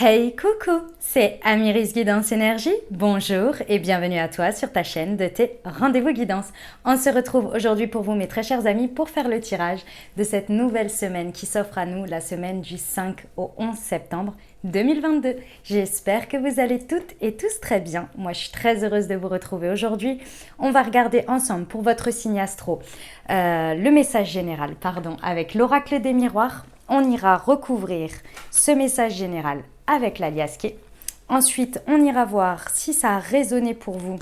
Hey coucou, c'est Amiris Guidance Énergie. Bonjour et bienvenue à toi sur ta chaîne de tes rendez-vous guidance. On se retrouve aujourd'hui pour vous mes très chers amis pour faire le tirage de cette nouvelle semaine qui s'offre à nous, la semaine du 5 au 11 septembre 2022. J'espère que vous allez toutes et tous très bien. Moi je suis très heureuse de vous retrouver aujourd'hui. On va regarder ensemble pour votre signe astro le message général, avec l'oracle des miroirs. On ira recouvrir ce message général avec l'aliasqué. Ensuite, on ira voir si ça a résonné pour vous.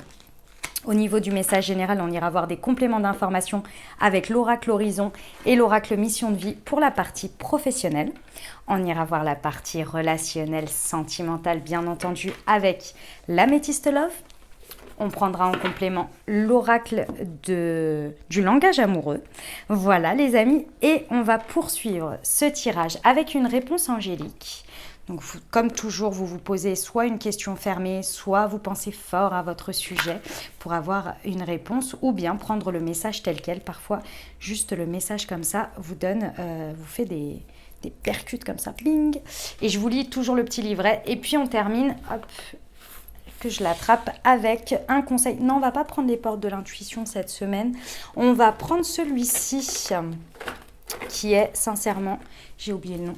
Au niveau du message général, on ira voir des compléments d'informations avec l'oracle horizon et l'oracle mission de vie pour la partie professionnelle. On ira voir la partie relationnelle, sentimentale, bien entendu, avec l'améthyste love. On prendra en complément l'oracle du langage amoureux. Voilà les amis, et on va poursuivre ce tirage avec une réponse angélique. Donc comme toujours, vous vous posez soit une question fermée, soit vous pensez fort à votre sujet pour avoir une réponse, ou bien prendre le message tel quel. Parfois, juste le message comme ça vous donne, vous fait des percutes comme ça, bling. Et je vous lis toujours le petit livret, et puis on termine, hop, que je l'attrape avec un conseil. Non, on va pas prendre les portes de l'intuition cette semaine. On va prendre celui-ci qui est sincèrement, j'ai oublié le nom,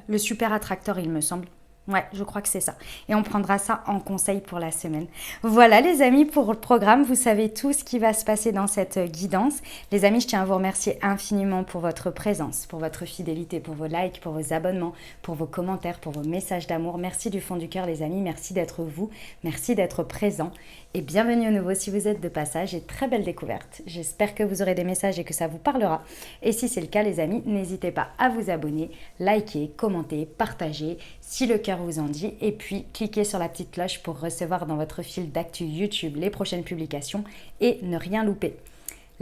le super attracteur, il me semble. Ouais, je crois que c'est ça. Et on prendra ça en conseil pour la semaine. Voilà les amis pour le programme. Vous savez tout ce qui va se passer dans cette guidance. Les amis, je tiens à vous remercier infiniment pour votre présence, pour votre fidélité, pour vos likes, pour vos abonnements, pour vos commentaires, pour vos messages d'amour. Merci du fond du cœur les amis. Merci d'être vous. Merci d'être présent. Et bienvenue à nouveau si vous êtes de passage et très belle découverte. J'espère que vous aurez des messages et que ça vous parlera. Et si c'est le cas les amis, n'hésitez pas à vous abonner, liker, commenter, partager si le cœur vous en dit. Et puis cliquez sur la petite cloche pour recevoir dans votre fil d'actu YouTube les prochaines publications et ne rien louper.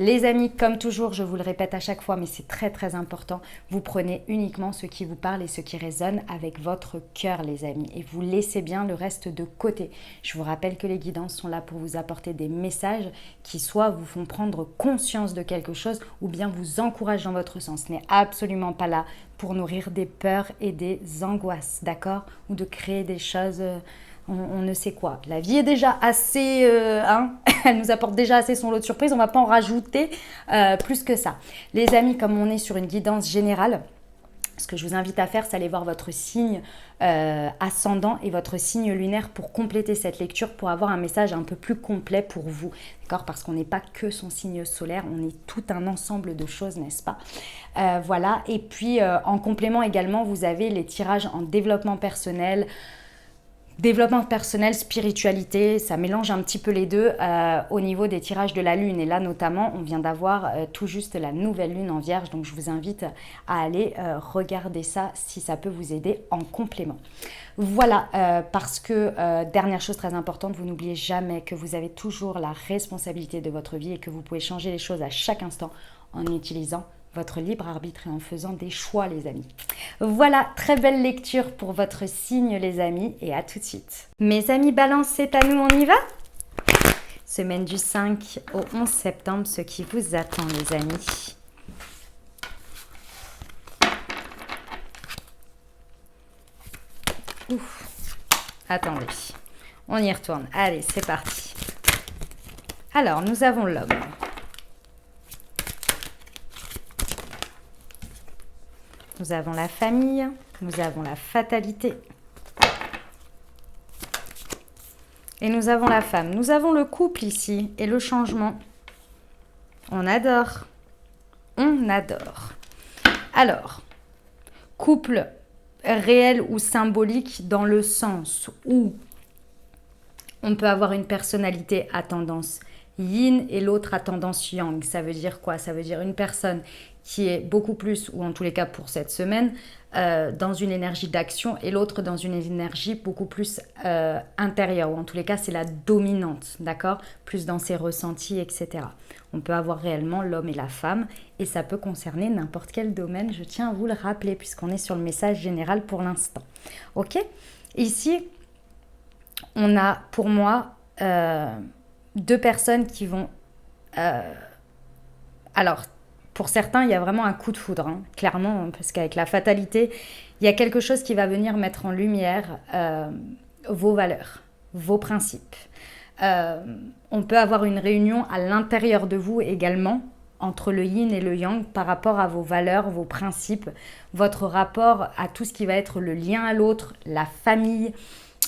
Les amis, comme toujours, je vous le répète à chaque fois, mais c'est très très important, vous prenez uniquement ce qui vous parle et ce qui résonne avec votre cœur, les amis. Et vous laissez bien le reste de côté. Je vous rappelle que les guidances sont là pour vous apporter des messages qui soit vous font prendre conscience de quelque chose ou bien vous encouragent dans votre sens. Ce n'est absolument pas là pour nourrir des peurs et des angoisses, d'accord? Ou de créer des choses... On ne sait quoi. La vie est déjà assez... elle nous apporte déjà assez son lot de surprises. On ne va pas en rajouter plus que ça. Les amis, comme on est sur une guidance générale, ce que je vous invite à faire, c'est aller voir votre signe ascendant et votre signe lunaire pour compléter cette lecture, pour avoir un message un peu plus complet pour vous. D'accord? Parce qu'on n'est pas que son signe solaire, on est tout un ensemble de choses, n'est-ce pas? Voilà. Et puis, en complément également, vous avez les tirages en développement personnel, spiritualité, ça mélange un petit peu les deux au niveau des tirages de la lune. Et là notamment, on vient d'avoir tout juste la nouvelle lune en vierge. Donc je vous invite à aller regarder ça si ça peut vous aider en complément. Voilà, parce que dernière chose très importante, vous n'oubliez jamais que vous avez toujours la responsabilité de votre vie et que vous pouvez changer les choses à chaque instant en utilisant votre libre arbitre et en faisant des choix les amis. Voilà, très belle lecture pour votre signe les amis et à tout de suite. Mes amis Balance, c'est à nous, on y va? Semaine du 5 au 11 septembre, ce qui vous attend les amis. Ouf, attendez, on y retourne. Allez, c'est parti. Alors, nous avons l'homme. Nous avons la famille, nous avons la fatalité. Et nous avons la femme. Nous avons le couple ici et le changement. On adore. On adore. Alors, couple réel ou symbolique dans le sens où on peut avoir une personnalité à tendance yin et l'autre à tendance yang. Ça veut dire quoi? Ça veut dire une personne qui est beaucoup plus, ou en tous les cas pour cette semaine, dans une énergie d'action et l'autre dans une énergie beaucoup plus intérieure, ou en tous les cas c'est la dominante, d'accord? Plus dans ses ressentis, etc. On peut avoir réellement l'homme et la femme et ça peut concerner n'importe quel domaine, je tiens à vous le rappeler puisqu'on est sur le message général pour l'instant. Ok? Ici, on a pour moi deux personnes qui vont... alors, pour certains, il y a vraiment un coup de foudre, hein, clairement, parce qu'avec la fatalité, Il y a quelque chose qui va venir mettre en lumière vos valeurs, vos principes. On peut avoir une réunion à l'intérieur de vous également, entre le yin et le yang, par rapport à vos valeurs, vos principes, votre rapport à tout ce qui va être le lien à l'autre, la famille,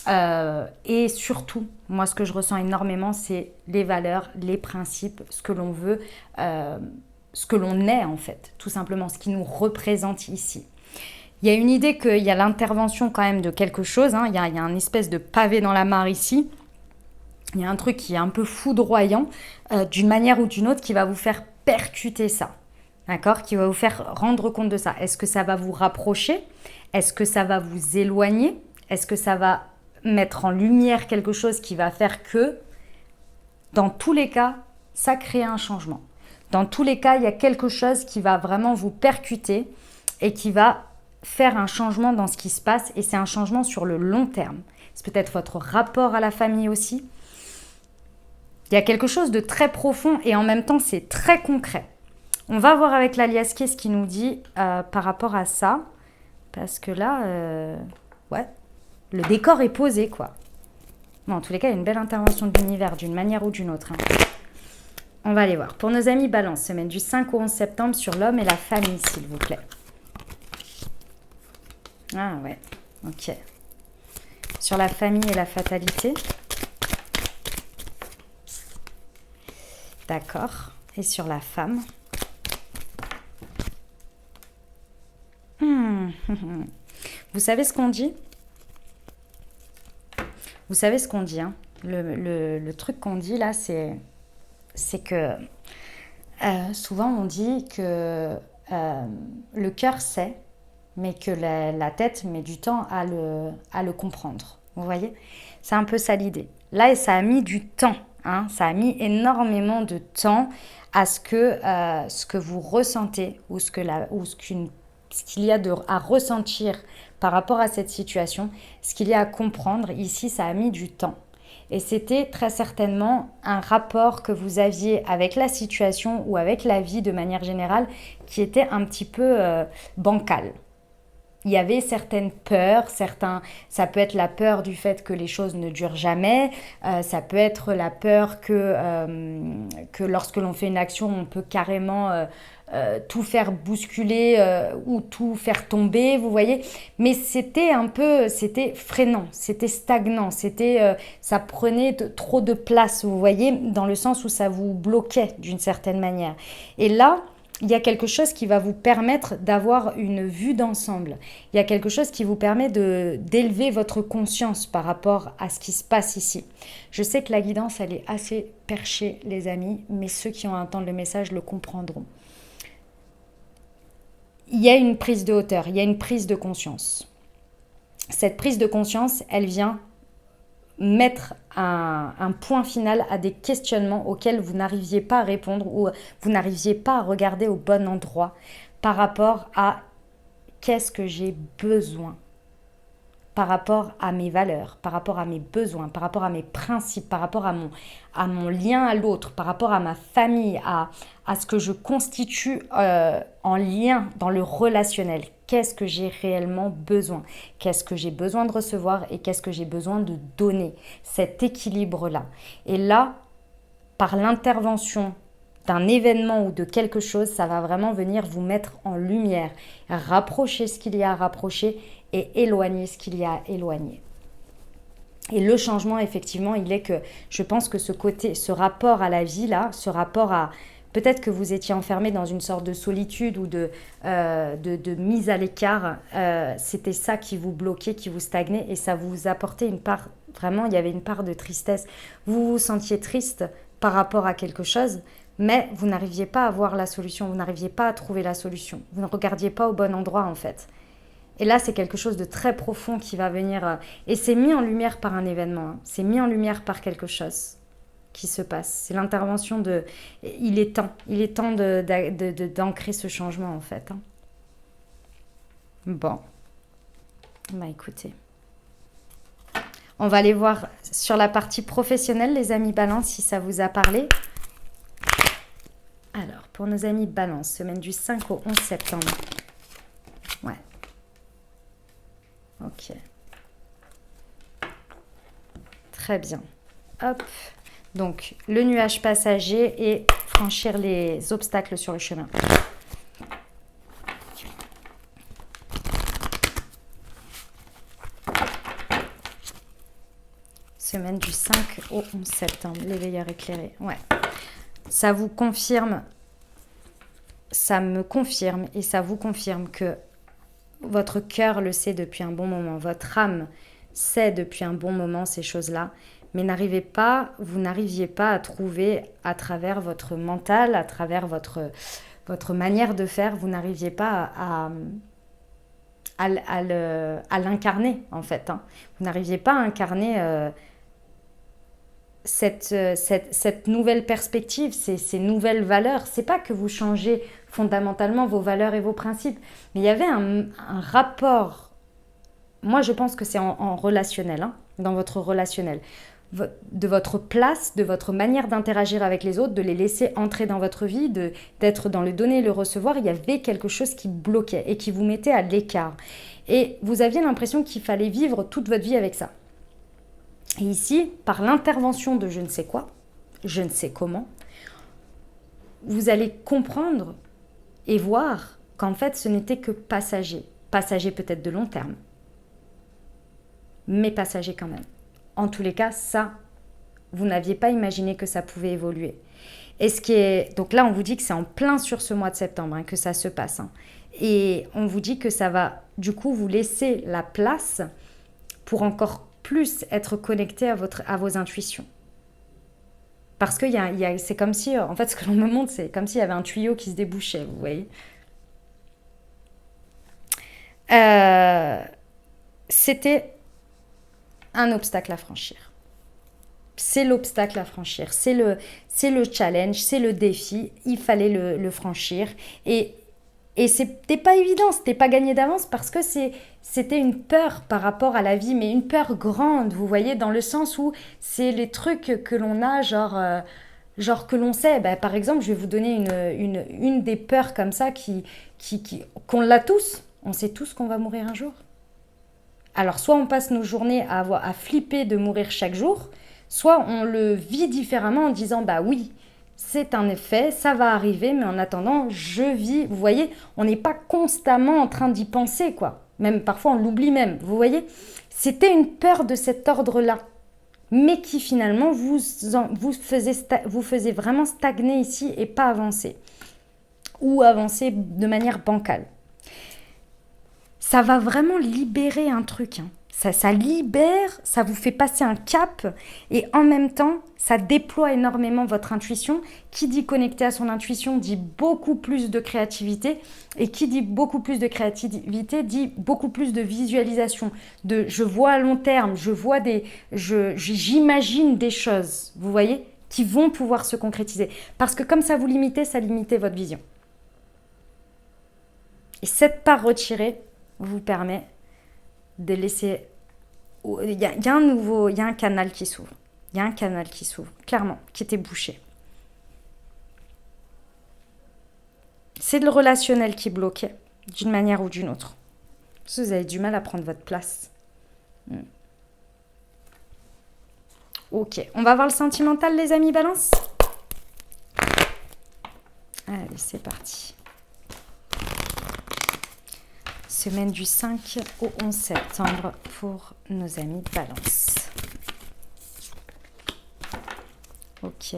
et surtout, moi ce que je ressens énormément, c'est les valeurs, les principes, ce que l'on veut, ce que l'on est en fait, tout simplement, ce qui nous représente ici. Il y a une idée qu'il y a l'intervention quand même de quelque chose, hein. Il y a un espèce de pavé dans la mare ici. Il y a un truc qui est un peu foudroyant, d'une manière ou d'une autre, qui va vous faire percuter ça, d'accord? Qui va vous faire rendre compte de ça. Est-ce que ça va vous rapprocher? Est-ce que ça va vous éloigner? Est-ce que ça va mettre en lumière quelque chose qui va faire que, dans tous les cas, ça crée un changement. Dans tous les cas, il y a quelque chose qui va vraiment vous percuter et qui va faire un changement dans ce qui se passe, et c'est un changement sur le long terme. C'est peut-être votre rapport à la famille aussi. Il y a quelque chose de très profond et en même temps, c'est très concret. On va voir avec l'alias qu'est-ce qu'il nous dit par rapport à ça. Parce que là, ouais, le décor est posé, quoi. Bon, en tous les cas, il y a une belle intervention de l'univers d'une manière ou d'une autre, hein. On va aller voir. Pour nos amis Balance, semaine du 5 au 11 septembre sur l'homme et la famille, s'il vous plaît. Ah ouais, ok. Sur la famille et la fatalité. D'accord. Et sur la femme. Vous savez ce qu'on dit? Vous savez ce qu'on dit, hein? Le truc qu'on dit là, c'est que souvent on dit que le cœur sait, mais que la tête met du temps à le comprendre. Vous voyez? C'est un peu ça l'idée. Là, ça a mis du temps. Hein, ça a mis énormément de temps à ce que vous ressentez ou ce qu'il y a à ressentir par rapport à cette situation, ce qu'il y a à comprendre. Ici, ça a mis du temps. Et c'était très certainement un rapport que vous aviez avec la situation ou avec la vie de manière générale qui était un petit peu bancal. Il y avait certaines peurs, ça peut être la peur du fait que les choses ne durent jamais, ça peut être la peur que lorsque l'on fait une action, on peut carrément tout faire bousculer ou tout faire tomber, vous voyez. Mais c'était freinant, c'était stagnant, ça prenait trop de place, vous voyez, dans le sens où ça vous bloquait d'une certaine manière. Et là, il y a quelque chose qui va vous permettre d'avoir une vue d'ensemble. Il y a quelque chose qui vous permet d'élever votre conscience par rapport à ce qui se passe ici. Je sais que la guidance, elle est assez perchée, les amis, mais ceux qui ont à entendre le message le comprendront. Il y a une prise de hauteur, il y a une prise de conscience. Cette prise de conscience, elle vient mettre un point final à des questionnements auxquels vous n'arriviez pas à répondre ou vous n'arriviez pas à regarder au bon endroit par rapport à qu'est-ce que j'ai besoin, par rapport à mes valeurs, par rapport à mes besoins, par rapport à mes principes, par rapport à mon lien à l'autre, par rapport à ma famille, à ce que je constitue en lien dans le relationnel. Qu'est-ce que j'ai réellement besoin? Qu'est-ce que j'ai besoin de recevoir et qu'est-ce que j'ai besoin de donner? Cet équilibre-là. Et là, par l'intervention d'un événement ou de quelque chose, ça va vraiment venir vous mettre en lumière, rapprocher ce qu'il y a à rapprocher et éloigner ce qu'il y a à éloigner. Et le changement, effectivement, il est que je pense que ce rapport à la vie, là, ce rapport à... Peut-être que vous étiez enfermé dans une sorte de solitude ou de mise à l'écart. C'était ça qui vous bloquait, qui vous stagnait et ça vous apportait une part, vraiment, il y avait une part de tristesse. Vous vous sentiez triste par rapport à quelque chose, mais vous n'arriviez pas à voir la solution, vous n'arriviez pas à trouver la solution. Vous ne regardiez pas au bon endroit, en fait. Et là, c'est quelque chose de très profond qui va venir... et c'est mis en lumière par un événement, hein. C'est mis en lumière par quelque chose qui se passe. C'est l'intervention de... Il est temps d'ancrer ce changement, en fait. Hein. Bon. Bah, écoutez. On va aller voir sur la partie professionnelle, les amis Balance, si ça vous a parlé. Alors, pour nos amis Balance, semaine du 5 au 11 septembre. Ouais. Ok. Très bien. Hop. Donc, le nuage passager et franchir les obstacles sur le chemin. Semaine du 5 au 11 septembre, l'éveilleur éclairé. Ouais. Ça vous confirme, ça me confirme et ça vous confirme que votre cœur le sait depuis un bon moment, votre âme sait depuis un bon moment ces choses-là, mais vous n'arriviez pas à trouver à travers votre mental, à travers votre manière de faire, vous n'arriviez pas à l'incarner en fait. Hein. Vous n'arriviez pas à incarner cette nouvelle perspective, ces nouvelles valeurs. C'est pas que vous changez fondamentalement vos valeurs et vos principes, mais il y avait un rapport. Moi, je pense que c'est en relationnel, hein, dans votre relationnel, de votre place, de votre manière d'interagir avec les autres, de les laisser entrer dans votre vie, d'être dans le donner et le recevoir. Il y avait quelque chose qui bloquait et qui vous mettait à l'écart. Et vous aviez l'impression qu'il fallait vivre toute votre vie avec ça. Et ici, par l'intervention de je ne sais quoi, je ne sais comment, vous allez comprendre et voir qu'en fait, ce n'était que passager. Passager peut-être de long terme, mais passager quand même. En tous les cas, ça, vous n'aviez pas imaginé que ça pouvait évoluer. Et donc là, on vous dit que c'est en plein sur ce mois de septembre hein, que ça se passe. Hein. Et on vous dit que ça va, du coup, vous laisser la place pour encore plus être connecté à vos intuitions. Parce que c'est comme si, en fait, ce que l'on me montre, c'est comme s'il y avait un tuyau qui se débouchait, vous voyez. C'était un obstacle à franchir. C'est l'obstacle à franchir, c'est le challenge, c'est le défi, il fallait le franchir. Et c'était pas évident, c'était pas gagné d'avance parce que c'était une peur par rapport à la vie, mais une peur grande, vous voyez, dans le sens où c'est les trucs que l'on a, genre que l'on sait. Ben, par exemple, je vais vous donner une des peurs comme ça qu'on l'a tous. On sait tous qu'on va mourir un jour. Alors, soit on passe nos journées à flipper de mourir chaque jour, soit on le vit différemment en disant, bah oui, c'est un effet, ça va arriver, mais en attendant, je vis. Vous voyez, on n'est pas constamment en train d'y penser, quoi. Même parfois, on l'oublie même, vous voyez. C'était une peur de cet ordre-là, mais qui finalement vous faisait vraiment stagner ici et pas avancer. Ou avancer de manière bancale. Ça va vraiment libérer un truc, hein. Ça libère, ça vous fait passer un cap et en même temps, ça déploie énormément votre intuition. Qui dit connecter à son intuition dit beaucoup plus de créativité et qui dit beaucoup plus de créativité dit beaucoup plus de visualisation, de je vois à long terme, j'imagine des choses, vous voyez, qui vont pouvoir se concrétiser. Parce que comme ça vous limitez, ça limitait votre vision. Et cette part retirée vous permet de laisser... Il y a un canal qui s'ouvre. Il y a un canal qui s'ouvre, clairement, qui était bouché. C'est le relationnel qui bloquait, d'une manière ou d'une autre. Parce que vous avez du mal à prendre votre place. Ok, on va voir le sentimental, les amis Balance. Allez, c'est parti. Semaine du 5 au 11 septembre pour nos amis Balance. Ok,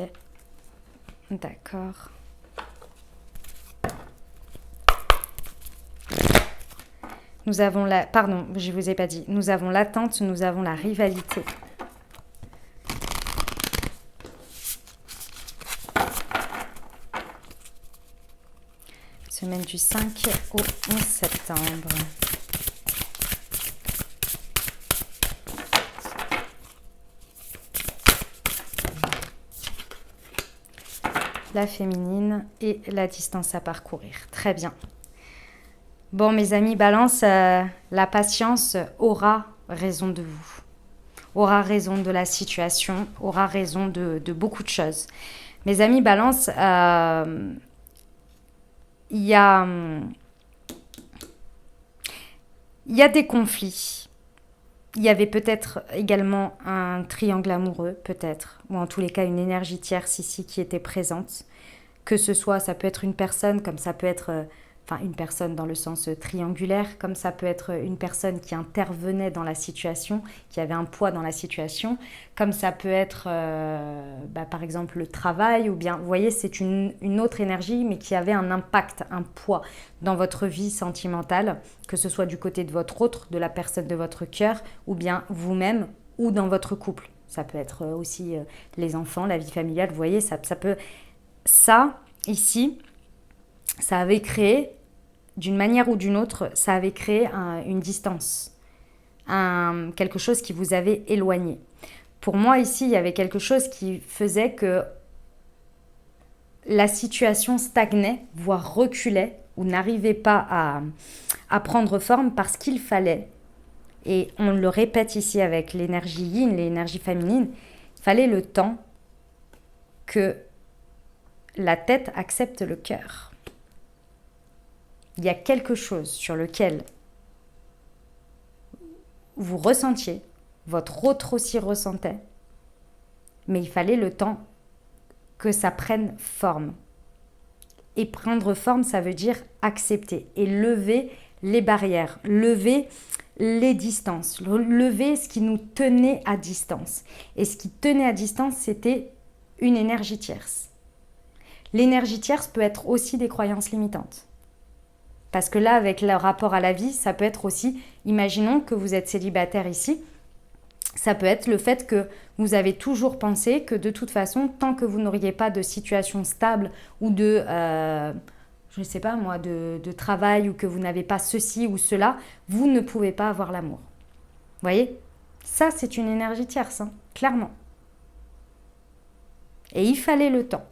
d'accord. Nous avons pardon, je ne vous ai pas dit. Nous avons l'attente, nous avons la rivalité. Semaine du 5 au 11 septembre. La féminine et la distance à parcourir. Très bien. Bon, mes amis Balance, la patience aura raison de vous. Aura raison de la situation, aura raison de beaucoup de choses. Mes amis Balance, il y a des conflits, Il y avait peut-être également un triangle amoureux, peut-être, ou en tous les cas une énergie tierce ici qui était présente. Que ce soit, ça peut être une personne, comme ça peut être, enfin une personne dans le sens triangulaire, comme ça peut être une personne qui intervenait dans la situation, qui avait un poids dans la situation, comme ça peut être par exemple le travail, ou bien, vous voyez, c'est une autre énergie, mais qui avait un impact, un poids dans votre vie sentimentale, que ce soit du côté de votre autre, de la personne de votre cœur, ou bien vous-même, ou dans votre couple. Ça peut être aussi les enfants, la vie familiale, vous voyez, ça peut... Ça, ici, ça avait créé, d'une manière ou d'une autre, ça avait créé une distance, quelque chose qui vous avait éloigné. Pour moi, ici, il y avait quelque chose qui faisait que la situation stagnait, voire reculait, ou n'arrivait pas à prendre forme parce qu'il fallait, et on le répète ici avec l'énergie yin, l'énergie féminine, il fallait le temps que la tête accepte le cœur. Il y a quelque chose sur lequel vous ressentiez, votre autre aussi ressentait, mais il fallait le temps que ça prenne forme. Et prendre forme, ça veut dire accepter et lever les barrières, lever les distances, lever ce qui nous tenait à distance. Et ce qui tenait à distance, c'était une énergie tierce. L'énergie tierce peut être aussi des croyances limitantes. Parce que là, avec le rapport à la vie, ça peut être aussi, imaginons que vous êtes célibataire ici, ça peut être le fait que vous avez toujours pensé que de toute façon, tant que vous n'auriez pas de situation stable ou de, je ne sais pas moi, de travail, ou que vous n'avez pas ceci ou cela, vous ne pouvez pas avoir l'amour. Vous voyez? Ça, c'est une énergie tierce, hein, clairement. Et il fallait le temps.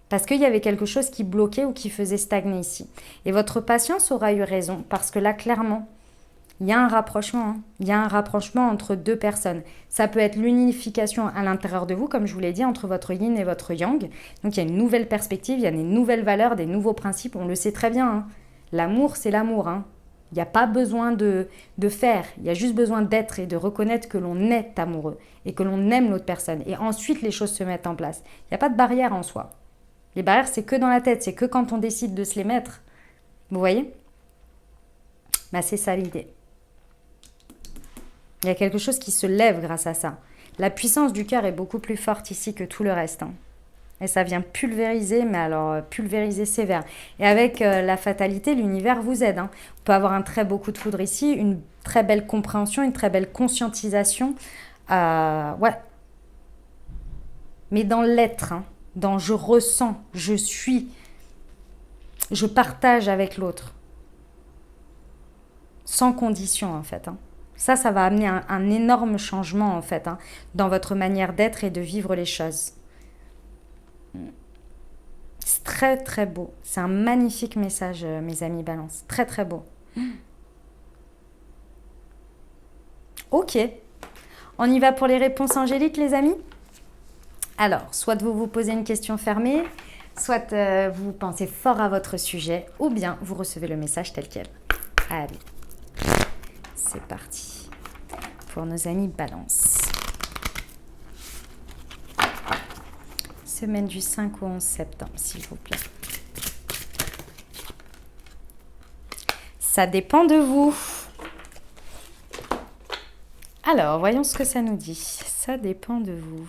Parce qu'il y avait quelque chose qui bloquait ou qui faisait stagner ici. Et votre patience aura eu raison, parce que là, clairement, il y a un rapprochement. Hein. Il y a un rapprochement entre deux personnes. Ça peut être l'unification à l'intérieur de vous, comme je vous l'ai dit, entre votre yin et votre yang. Donc, il y a une nouvelle perspective, il y a des nouvelles valeurs, des nouveaux principes. On le sait très bien. Hein. L'amour, c'est l'amour. Hein. Il n'y a pas besoin de faire. Il y a juste besoin d'être et de reconnaître que l'on est amoureux et que l'on aime l'autre personne. Et ensuite, les choses se mettent en place. Il n'y a pas de barrière en soi. Les barrières, c'est que dans la tête, c'est que quand on décide de se les mettre. Vous voyez? C'est ça l'idée. Il y a quelque chose qui se lève grâce à ça. La puissance du cœur est beaucoup plus forte ici que tout le reste. Hein. Et ça vient pulvériser, mais alors pulvériser sévère. Et avec la fatalité, l'univers vous aide. Hein. On peut avoir un très beau coup de foudre ici, une très belle compréhension, une très belle conscientisation. Ouais. Mais dans l'être, hein. Dans je ressens, je suis, je partage avec l'autre. Sans condition en fait. Hein. Ça va amener un énorme changement en fait hein, dans votre manière d'être et de vivre les choses. C'est très très beau. C'est un magnifique message mes amis Balance. Très très beau. Ok. On y va pour les réponses angéliques les amis ? Alors, soit vous vous posez une question fermée, soit vous pensez fort à votre sujet, ou bien vous recevez le message tel quel. Allez, c'est parti pour nos amis Balance. Semaine du 5 au 11 septembre, s'il vous plaît. Ça dépend de vous. Alors, voyons ce que ça nous dit. Ça dépend de vous.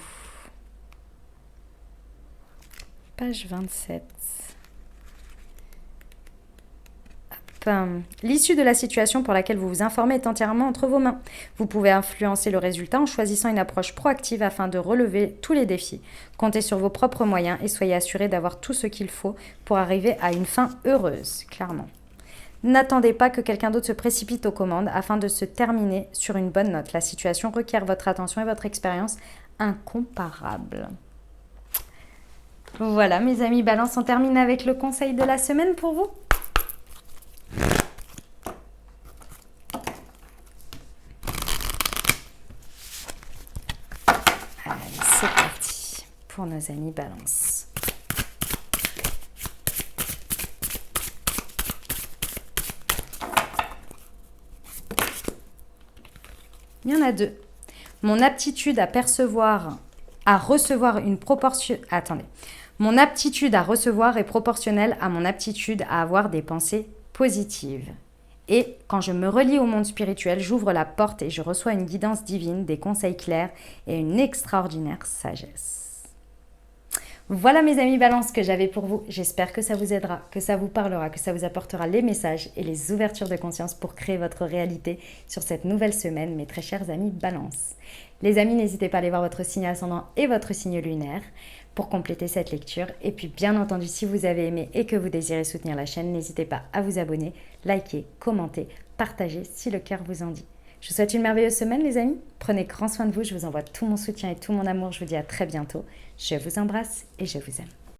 Page 27. L'issue de la situation pour laquelle vous vous informez est entièrement entre vos mains. Vous pouvez influencer le résultat en choisissant une approche proactive afin de relever tous les défis. Comptez sur vos propres moyens et soyez assurés d'avoir tout ce qu'il faut pour arriver à une fin heureuse, clairement. N'attendez pas que quelqu'un d'autre se précipite aux commandes afin de se terminer sur une bonne note. La situation requiert votre attention et votre expérience incomparable. Voilà, mes amis Balance, on termine avec le conseil de la semaine pour vous. Allez, c'est parti pour nos amis Balance. Il y en a deux. Mon aptitude à percevoir, à recevoir une proportion... Attendez. Mon aptitude à recevoir est proportionnelle à mon aptitude à avoir des pensées positives. Et quand je me relie au monde spirituel, j'ouvre la porte et je reçois une guidance divine, des conseils clairs et une extraordinaire sagesse. Voilà mes amis Balance que j'avais pour vous. J'espère que ça vous aidera, que ça vous parlera, que ça vous apportera les messages et les ouvertures de conscience pour créer votre réalité sur cette nouvelle semaine, mes très chers amis Balance. Les amis, n'hésitez pas à aller voir votre signe ascendant et votre signe lunaire pour compléter cette lecture. Et puis bien entendu, si vous avez aimé et que vous désirez soutenir la chaîne, n'hésitez pas à vous abonner, liker, commenter, partager si le cœur vous en dit. Je vous souhaite une merveilleuse semaine les amis. Prenez grand soin de vous, je vous envoie tout mon soutien et tout mon amour. Je vous dis à très bientôt. Je vous embrasse et je vous aime.